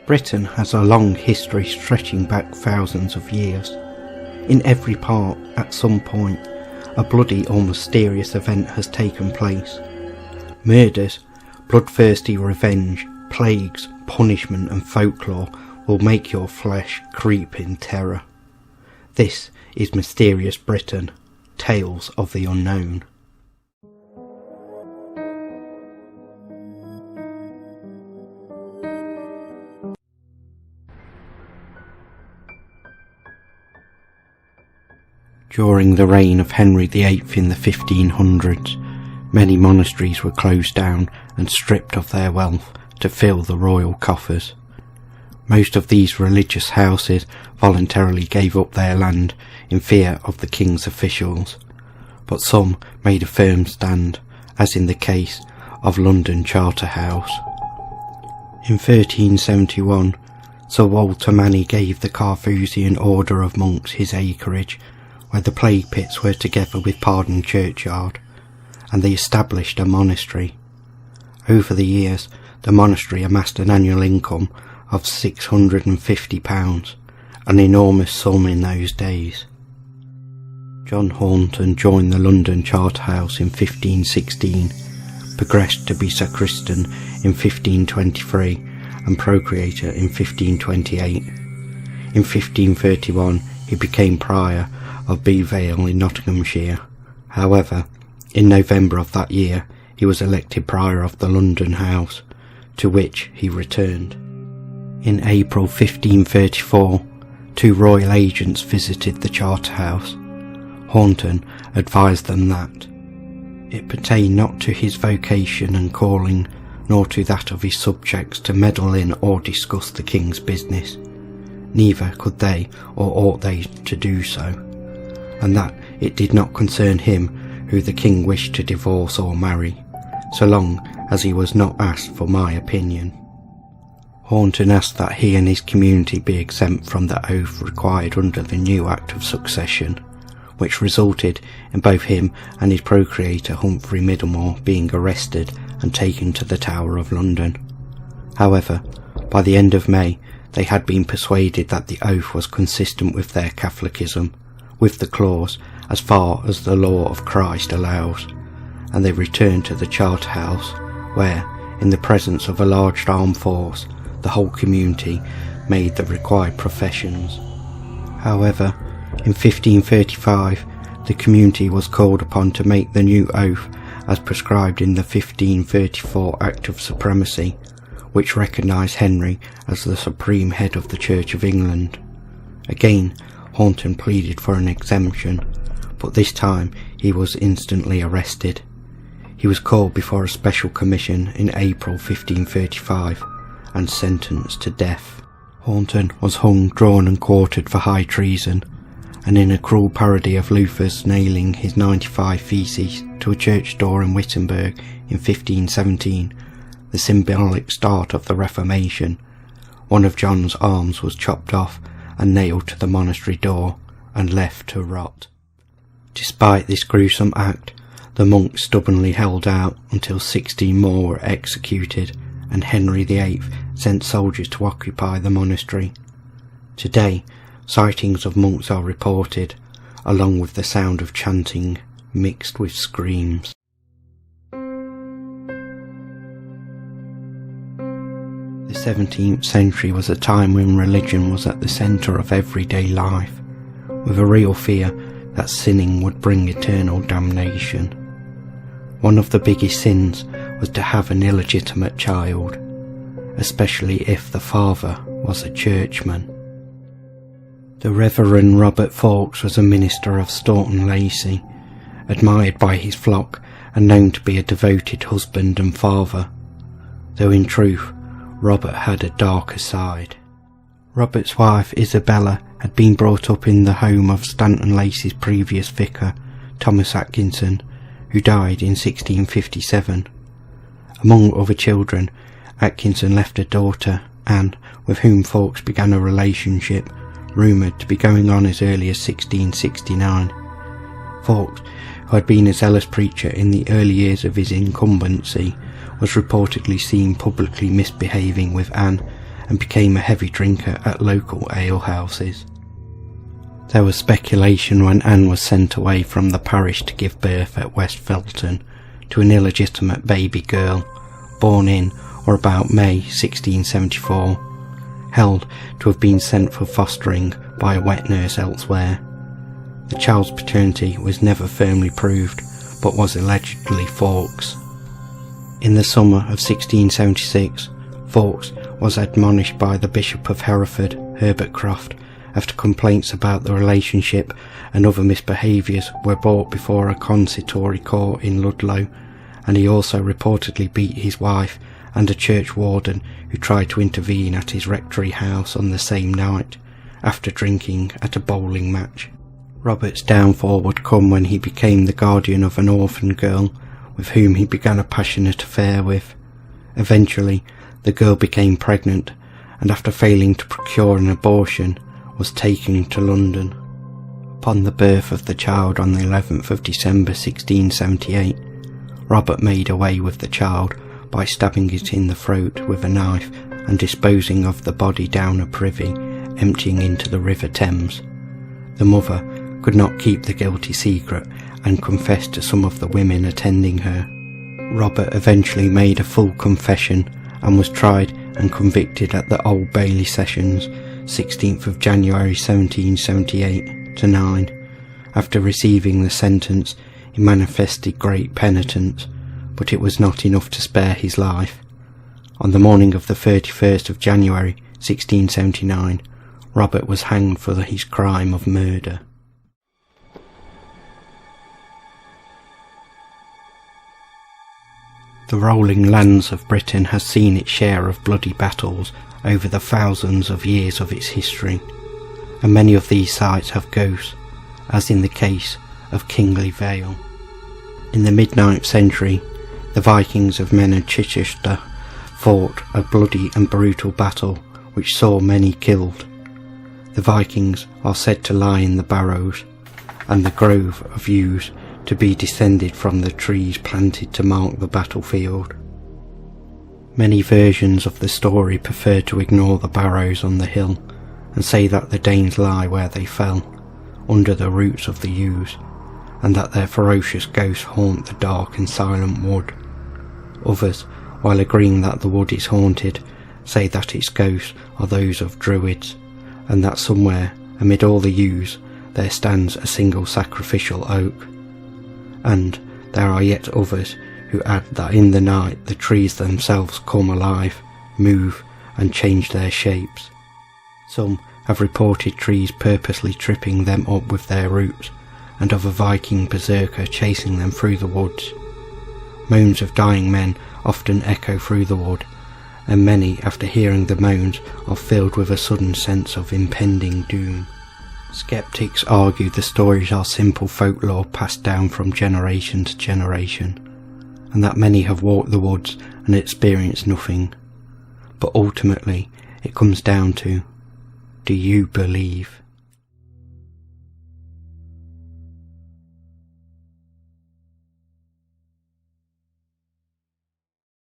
Britain has a long history stretching back thousands of years. In every part, at some point, a bloody or mysterious event has taken place. Murders, bloodthirsty revenge, plagues, punishment and folklore will make your flesh creep in terror. This is Mysterious Britain, Tales of the Unknown. During the reign of Henry VIII in the 1500s, many monasteries were closed down and stripped of their wealth to fill the royal coffers. Most of these religious houses voluntarily gave up their land in fear of the king's officials, but some made a firm stand, as in the case of London Charterhouse. In 1371, Sir Walter Manny gave the Carthusian order of monks his acreage, where the plague pits were together with Pardon churchyard, and they established a monastery. Over the years, the monastery amassed an annual income of £650, an enormous sum in those days. John Horton joined the London Charterhouse in 1516, progressed to be sacristan in 1523 and procurator in 1528. In 1531 he became prior of Vale in Nottinghamshire. However, in November of that year he was elected prior of the London House, to which he returned. In April 1534, two royal agents visited the Charterhouse. Horton advised them that it pertained not to his vocation and calling, nor to that of his subjects, to meddle in or discuss the king's business. Neither could they or ought they to do so, and that it did not concern him who the king wished to divorce or marry, so long as he was not asked for my opinion. Horton asked that he and his community be exempt from the oath required under the new Act of Succession, which resulted in both him and his procurator Humphrey Middlemore being arrested and taken to the Tower of London. However, by the end of May, they had been persuaded that the oath was consistent with their Catholicism, with the clause, as far as the law of Christ allows, and they returned to the Charterhouse, where, in the presence of a large armed force, the whole community made the required professions. However, in 1535, the community was called upon to make the new oath as prescribed in the 1534 Act of Supremacy, which recognised Henry as the supreme head of the Church of England. Again, Horton pleaded for an exemption, but this time he was instantly arrested. He was called before a special commission in April 1535 and sentenced to death. Horton was hung, drawn and quartered for high treason, and in a cruel parody of Luther's nailing his 95 Theses to a church door in Wittenberg in 1517, the symbolic start of the Reformation, one of John's arms was chopped off and nailed to the monastery door and left to rot. Despite this gruesome act, the monks stubbornly held out until 16 more were executed, and Henry VIII sent soldiers to occupy the monastery. Today, sightings of monks are reported, along with the sound of chanting mixed with screams. The 17th century was a time when religion was at the centre of everyday life, with a real fear that sinning would bring eternal damnation. One of the biggest sins was to have an illegitimate child, especially if the father was a churchman. The Reverend Robert Fawkes was a minister of Staunton Lacey, admired by his flock and known to be a devoted husband and father, though in truth Robert had a darker side. Robert's wife Isabella had been brought up in the home of Staunton Lacey's previous vicar, Thomas Atkinson, who died in 1657. Among other children, Atkinson left a daughter, Anne, with whom Fawkes began a relationship rumoured to be going on as early as 1669. Fawkes, who had been a zealous preacher in the early years of his incumbency, was reportedly seen publicly misbehaving with Anne and became a heavy drinker at local alehouses. There was speculation when Anne was sent away from the parish to give birth at West Felton to an illegitimate baby girl, born in or about May 1674, held to have been sent for fostering by a wet nurse elsewhere. The child's paternity was never firmly proved, but was allegedly Fawkes. In the summer of 1676, Fawkes was admonished by the Bishop of Hereford, Herbert Croft, after complaints about the relationship and other misbehaviours were brought before a consistory court in Ludlow, and he also reportedly beat his wife and a church warden who tried to intervene at his rectory house on the same night, after drinking at a bowling match. Robert's downfall would come when he became the guardian of an orphan girl, with whom he began a passionate affair with. Eventually, the girl became pregnant, and after failing to procure an abortion, was taken to London. Upon the birth of the child on the 11th of December 1678, Robert made away with the child by stabbing it in the throat with a knife and disposing of the body down a privy, emptying into the River Thames. The mother could not keep the guilty secret and confessed to some of the women attending her. Robert eventually made a full confession and was tried and convicted at the Old Bailey Sessions, 16th of January 1778 to 9. After receiving the sentence, he manifested great penitence, but it was not enough to spare his life. On the morning of the 31st of January 1679, Robert was hanged for his crime of murder. The rolling lands of Britain has seen its share of bloody battles over the thousands of years of its history, and many of these sites have ghosts, as in the case of Kingley Vale. In the mid-9th century, the Vikings of Men and Chichester fought a bloody and brutal battle which saw many killed. The Vikings are said to lie in the barrows, and the grove of yews to be descended from the trees planted to mark the battlefield. Many versions of the story prefer to ignore the barrows on the hill and say that the Danes lie where they fell, under the roots of the yews, and that their ferocious ghosts haunt the dark and silent wood. Others, while agreeing that the wood is haunted, say that its ghosts are those of druids, and that somewhere, amid all the yews, there stands a single sacrificial oak. And there are yet others who add that in the night the trees themselves come alive, move, and change their shapes. Some have reported trees purposely tripping them up with their roots, and of a Viking berserker chasing them through the woods. Moans of dying men often echo through the wood, and many, after hearing the moans, are filled with a sudden sense of impending doom. Skeptics argue the stories are simple folklore passed down from generation to generation, and that many have walked the woods and experienced nothing. But ultimately, it comes down to, do you believe?